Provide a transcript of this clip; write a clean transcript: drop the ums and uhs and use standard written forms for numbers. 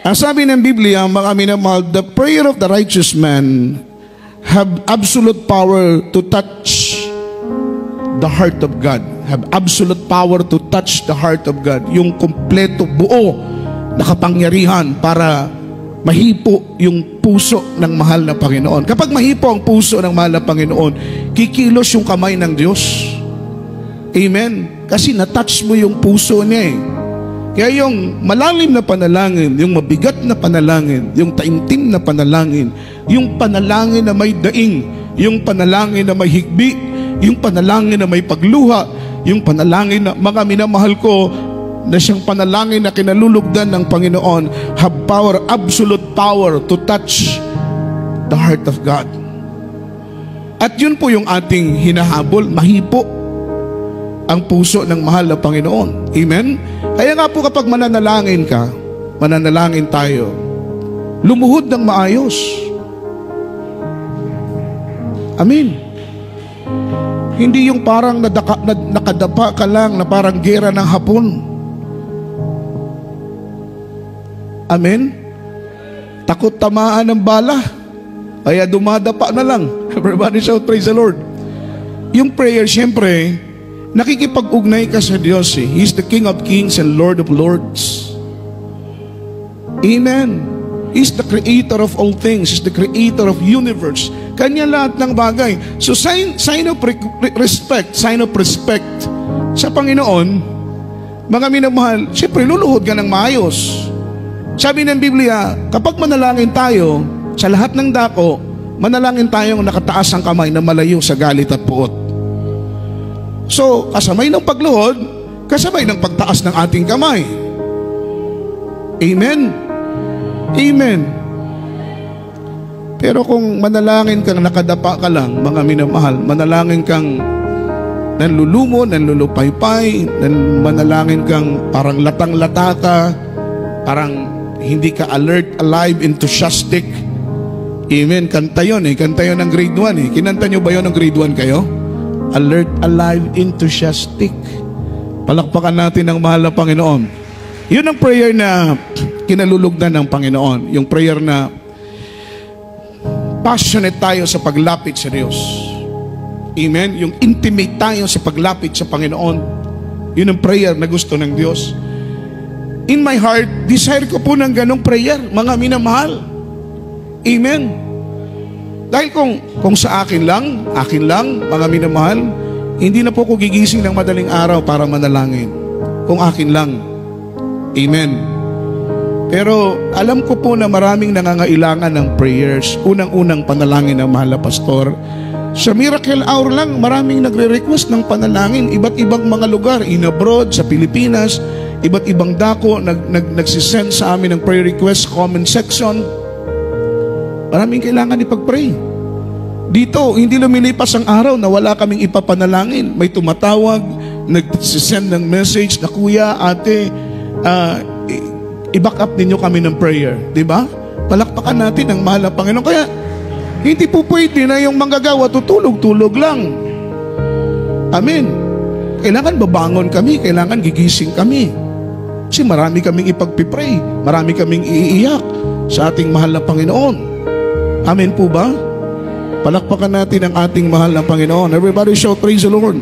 Ang sabi ng Biblia, mga minamahal, the prayer of the righteous man have absolute power to touch the heart of God. Have absolute power to touch the heart of God. Yung kompleto, buo na kapangyarihan para mahipo yung puso ng mahal na Panginoon. Kapag mahipo ang puso ng mahal na Panginoon, kikilos yung kamay ng Diyos. Amen? Kasi natouch mo yung puso niya eh. Kaya yung malalim na panalangin, yung mabigat na panalangin, yung taimtim na panalangin, yung panalangin na may daing, yung panalangin na may higbi, yung panalangin na may pagluha, yung panalangin na mga minamahal ko, na siyang panalangin na kinalulugdan ng Panginoon, have power, absolute power to touch the heart of God. At yun po yung ating hinahabol, mahipo ang puso ng mahal na Panginoon. Amen? Kaya nga po kapag mananalangin ka, mananalangin tayo, lumuhod ng maayos. Amen. Hindi yung parang nakadapa ka lang na parang gera ng hapon. Amen? Takot tamaan ng bala, kaya dumadapa na lang. Everybody shout, praise the Lord. Yung prayer, siyempre, nakikipag-ugnay ka sa Diyos eh. He's the King of Kings and Lord of Lords. Amen. He's the creator of all things. He's the creator of universe. Kanya lahat ng bagay. So sign of respect sa Panginoon, mga minamahal, siyempre luluhod ka ng maayos. Sabi ng Biblia, kapag manalangin tayo sa lahat ng dako, manalangin tayong nakataas ang kamay na malayo sa galit at puot. So, kasabay ng pagluhod, kasabay ng pagtaas ng ating kamay. Amen? Amen. Pero kung manalangin kang nakadapa ka lang, mga minamahal, manalangin kang nanlulumo, nanlulupaypay, manalangin kang parang latang-lata ka, parang hindi ka alert, alive, enthusiastic. Amen. Kanta yun eh. Kanta yun ng grade 1 eh. Kinanta nyo ba yun ng grade 1 kayo? Alert, alive, enthusiastic. Palakpakan natin ang mahal na Panginoon. Yun ang prayer na kinalulugdan ng Panginoon. Yung prayer na passionate tayo sa paglapit sa Diyos. Amen? Yung intimate tayo sa paglapit sa Panginoon. Yun ang prayer na gusto ng Diyos. In my heart, desire ko po ng ganong prayer, mga minamahal. Amen? Dahil kung sa akin lang, mga minamahal, hindi na po ko gigising ng madaling araw para manalangin. Kung akin lang. Amen. Pero alam ko po na maraming nangangailangan ng prayers. Unang-unang panalangin ng mahal na pastor. Sa Miracle Hour lang, maraming nagre-request ng panalangin. Iba't ibang mga lugar, in abroad, sa Pilipinas, iba't ibang dako, nagsisend sa amin ng prayer request, comment section. Maraming kailangan ipag-pray. Dito, hindi lumilipas ang araw na wala kaming ipapanalangin. May tumatawag, nagsisend ng message na, Kuya, Ate, i-back up ninyo kami ng prayer. Diba? Palakpakan natin ang mahal na Panginoon. Kaya, hindi po pwede na yung manggagawa tutulog-tulog lang. Amen. Kailangan babangon kami, kailangan gigising kami. Kasi marami kaming ipagpipray, marami kaming iiyak sa ating mahal na Panginoon. Amen po ba? Palakpakan natin ang ating mahal na Panginoon. Everybody shout, praise the Lord.